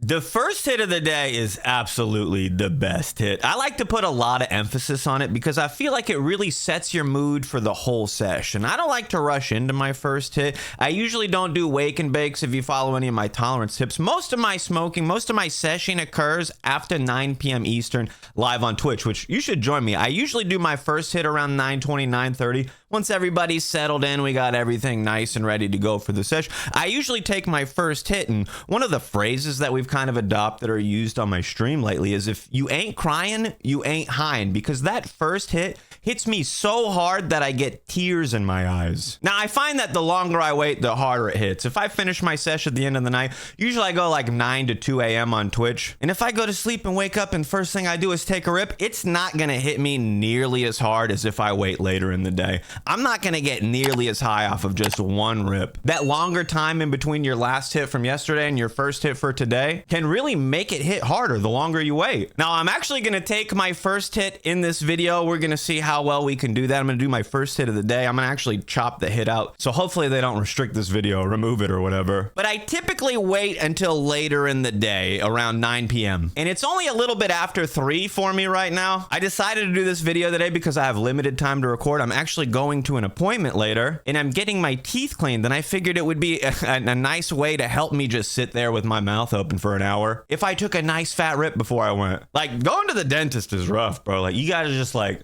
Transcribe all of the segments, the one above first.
The first hit of the day is absolutely the best hit. I like to put a lot of emphasis on it because I feel like it really sets your mood for the whole session. I don't like to rush into my first hit. I usually don't do wake and bakes if you follow any of my tolerance tips. Most of my smoking, most of my session occurs after 9 p.m. Eastern live on Twitch, which you should join me. I usually do my first hit around 9:20, 9:30. Once everybody's settled in, we got everything nice and ready to go for the session. I usually take my first hit, and one of the phrases that we've kind of adopted or used on my stream lately is if you ain't crying, you ain't Highin, because that first hit hits me so hard that I get tears in my eyes. Now, I find that the longer I wait, the harder it hits. If I finish my session at the end of the night, usually I go like 9 to 2 a.m. on Twitch. And if I go to sleep and wake up and first thing I do is take a rip, it's not gonna hit me nearly as hard as if I wait later in the day. I'm not gonna get nearly as high off of just one rip. That longer time in between your last hit from yesterday and your first hit for today can really make it hit harder the longer you wait. Now, I'm actually gonna take my first hit in this video. We're gonna see how well we can do that. I'm gonna do my first hit of the day. I'm gonna actually chop the hit out. So hopefully they don't restrict this video, remove it or whatever. But I typically wait until later in the day, around 9 p.m. And it's only a little bit after 3 for me right now. I decided to do this video today because I have limited time to record. I'm actually going to an appointment later and I'm getting my teeth cleaned, and I figured it would be a nice way to help me just sit there with my mouth open for an hour if I took a nice fat rip before I went. Like, going to the dentist is rough, bro. Like, you gotta just like,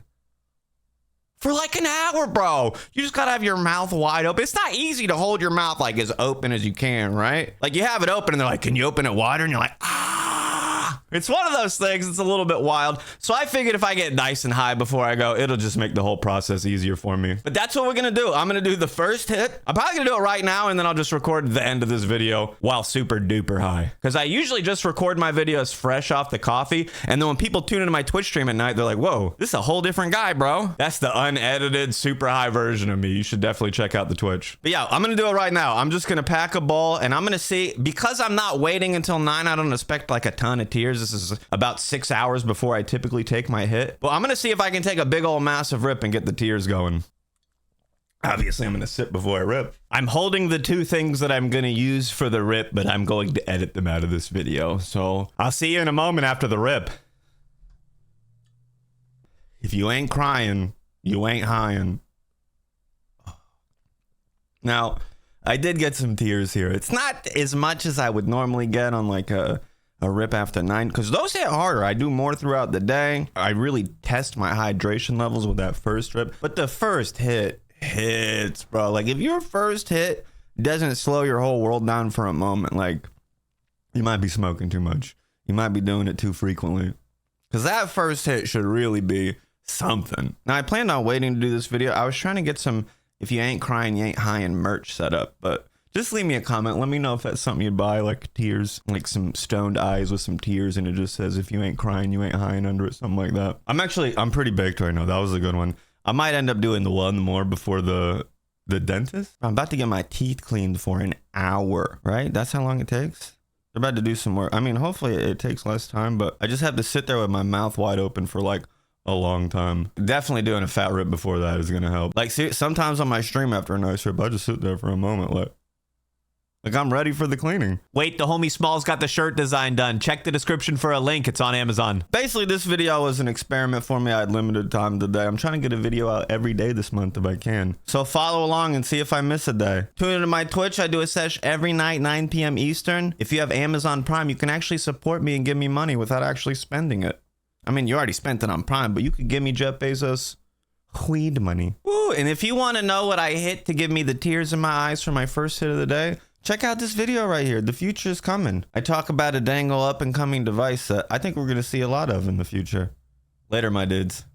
for like an hour, bro, you just gotta have your mouth wide open. It's not easy to hold your mouth like as open as you can, right? Like, you have it open and they're like, can you open it wider? And you're like, ah. It's one of those things. It's a little bit wild. So I figured if I get nice and high before I go, it'll just make the whole process easier for me. But that's what we're gonna do. I'm gonna do the first hit. I'm probably gonna do it right now, and then I'll just record the end of this video while super duper high. Because I usually just record my videos fresh off the coffee, and then when people tune into my Twitch stream at night, they're like, whoa, this is a whole different guy, bro. That's the unedited, super high version of me. You should definitely check out the Twitch. But yeah, I'm gonna do it right now. I'm just gonna pack a bowl, and I'm gonna see, because I'm not waiting until 9, I don't expect like a ton of tears. This is about 6 hours before I typically take my hit. Well, I'm gonna see if I can take a big old massive rip and get the tears going. Obviously, I'm gonna sip before I rip. I'm holding the 2 things that I'm gonna use for the rip, but I'm going to edit them out of this video. So I'll see you in a moment after the rip. If you ain't crying, you ain't Highin. Now, I did get some tears here. It's not as much as I would normally get on like a rip after 9, because those hit harder. I do more throughout the day. I really test my hydration levels with that first rip, but the first hit hits, bro. Like, if your first hit doesn't slow your whole world down for a moment, like, you might be smoking too much. You might be doing it too frequently, because that first hit should really be something. Now, I planned on waiting to do this video. I was trying to get some if you ain't crying, you ain't Highin merch set up, but just leave me a comment. Let me know if that's something you'd buy, like tears, like some stoned eyes with some tears, and it just says, if you ain't crying, you ain't Highin under it, something like that. I'm pretty baked right now. That was a good one. I might end up doing the one more before the dentist. I'm about to get my teeth cleaned for an hour, right? That's how long it takes? They're about to do some work. I mean, hopefully it takes less time, but I just have to sit there with my mouth wide open for like a long time. Definitely doing a fat rip before that is gonna help. Like, see, sometimes on my stream after a nice rip, I just sit there for a moment, like I'm ready for the cleaning. Wait, the homie Smalls got the shirt design done. Check the description for a link. It's on Amazon. Basically, this video was an experiment for me. I had limited time today. I'm trying to get a video out every day this month if I can. So follow along and see if I miss a day. Tune into my Twitch. I do a sesh every night, 9 p.m. Eastern. If you have Amazon Prime, you can actually support me and give me money without actually spending it. I mean, you already spent it on Prime, but you could give me Jeff Bezos weed money. Woo! And if you want to know what I hit to give me the tears in my eyes for my first hit of the day, check out this video right here. The future is coming. I talk about a dangle up and coming device that I think we're going to see a lot of in the future. Later, my dudes.